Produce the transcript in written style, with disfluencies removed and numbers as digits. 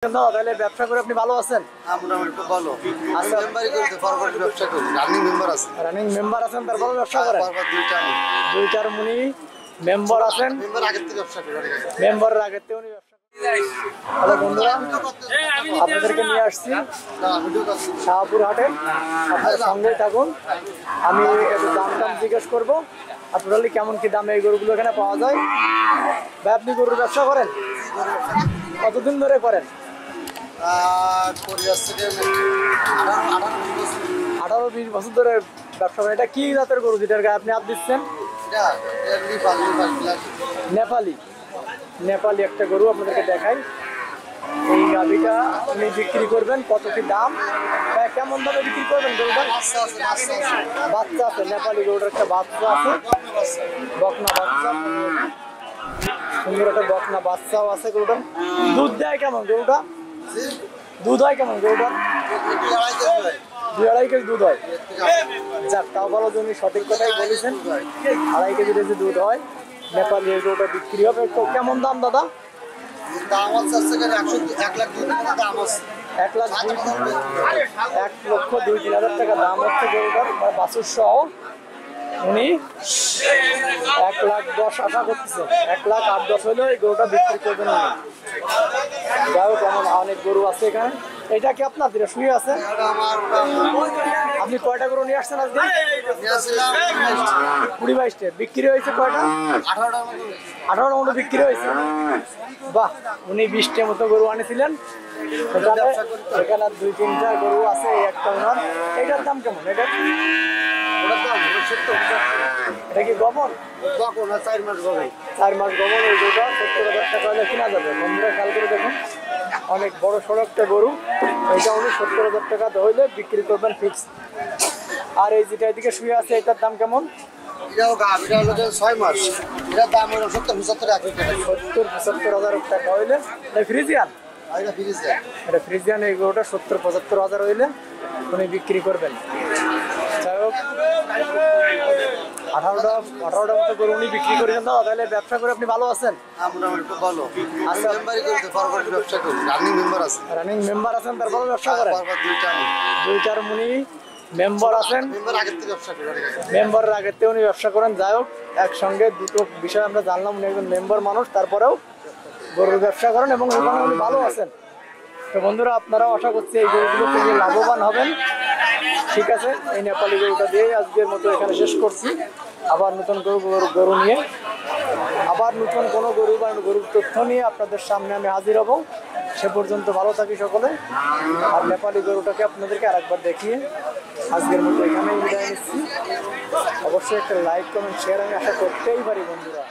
তাহলে ব্যবসা করে আপনি ভালো আছেন? মোটামুটি ভালো। আমি মেম্বারই করতে ফরওয়ার্ড ব্যবসা করি। রানিং মেম্বার আছে। রানিং মেম্বার আছেন তারপরে ব্যবসা করেন? ফরওয়ার্ড দুইটার মুনি মেম্বার আছেন। মেম্বার আগের থেকে ব্যবসা করি। মেম্বারের আগের থেকে উনি ব্যবসা করেন। হ্যালো বন্ধুরা, আপনাদেরকে নিয়ে আসছি শাহপুর হাটে। আপনার সঙ্গে থাকুন, আমি একটু দাম জিজ্ঞেস করবো আপনারা কেমন কি দামে এই গরুগুলো এখানে পাওয়া যায়। ভাই আপনি গরুর ব্যবসা করেন? কতদিন ধরে করেন? 18-20 বছর ধরে ব্যবসা করেন। এটা কি জাতের গরু যেটার গায়ে আপনি হাত দিচ্ছেন? নেপালি একটা গরু আপনাদেরকে দেখাই। এই গাভিটা আপনি বিক্রি করবেন, কত কি দাম, কেমন দামে বিক্রি করবেন গরুটা? বাচ্চা আছে, নেপালি গরুটার একটা বাচ্চা আছে, বকনা বাচ্চা, সুন্দর একটা বকনা বাচ্চাও আছে গরুটার। দুধ দেয় কেমন গরুটা? দুধ হয় কেমন গরুটা? 2-2.5 কেজি দুধ হয়। যাক, তাও ভালো, জমি সঠিক কথাই বলেছেন, 2.5 কেজি দুধ হয়। নেপালি এই গরুটা বিক্রি হবে। তো কেমন দাম দাদা? দাম হচ্ছে 1,02,000 টাকা দাম হচ্ছে গরুটার, বাছুর সহ। উনি 1,10,000 আশা করতেছেন। 1,08,10,000 হলে এই গরুটা বিক্রি করবেন উনি। যাই হোক, এমন অনেক গরু আছে এখানে। এটা কি আপনার যেটা শুয়ে আছে? আপনি কয়টা গরু নিয়ে আসছেন আজকে? 20-22টা বিক্রি হয়েছে। কয়টা? 18টা মতো বিক্রি হয়েছে। বাহ, উনি 20টা মতো গরু আনেছিলেন। এখানে 2-3টা গরু আছে, একটা ওনার। এটার দাম কেমন? এটা কি গবন? 4 মাস গবন। 4 মাস গবন। এই গরুটা 70,000 টাকা হলে কিনা যাবে। বন্ধুরা খেয়াল করে দেখুন, অনেক বড় সড়ো একটা গরু। এটা উনি 70,000 টাকা হইলে বিক্রি করবেন ফিক্স। আর এই যেটা এদিকে শুয়ে আছে, এটার দাম কেমন? এটাও গাভ, এটা হলো 6 মাস। এটার দাম হলো 70-75,000 টাকা হইলে। এটা ফ্রিজিয়ান? এটা ফ্রিজিয়ান। এই গরুটা 70-75,000 হইলে উনি বিক্রি করবেন। যাই হোক, 18টা মতো গরু উনি বিক্রি করেছেন। দাদা তাহলে ব্যবসা করে আপনি ভালো আছেন? মোটামুটি ভালো। আমি মেম্বারই করতে ফরওয়ার্ড ব্যবসা করি। রানিং মেম্বার আছে। রানিং মেম্বার আছেন তারপরে ব্যবসা করেন? দুইটার মুনি মেম্বার আছেন। মেম্বারের আগের থেকে উনি ব্যবসা করেন। যাই হোক, একসঙ্গে দুটো বিষয় আমরা জানলাম। উনি একজন মেম্বার মানুষ, তারপরেও গরুর ব্যবসা করেন এবং ওখানে উনি ভালো আছেন। তো বন্ধুরা, আপনারাও আশা করছি এই গরুগুলো থেকে লাভবান হবেন। ঠিক আছে, এই নেপালি গরুটা দিয়ে আজকের মতো এখানে শেষ করছি। আবার নতুন গরু নিয়ে, আবার নতুন কোনো গরু বা গরুর তথ্য নিয়ে আপনাদের সামনে আমি হাজির হব। সে পর্যন্ত ভালো থাকি সকলে। আর নেপালি গরুটাকে আপনাদেরকে আরেকবার দেখিয়ে আজকের মতো এখানেই বিদায় নিচ্ছি। অবশ্যই একটা লাইক, কমেন্ট, শেয়ার আমি আশা করতেই পারি বন্ধুরা।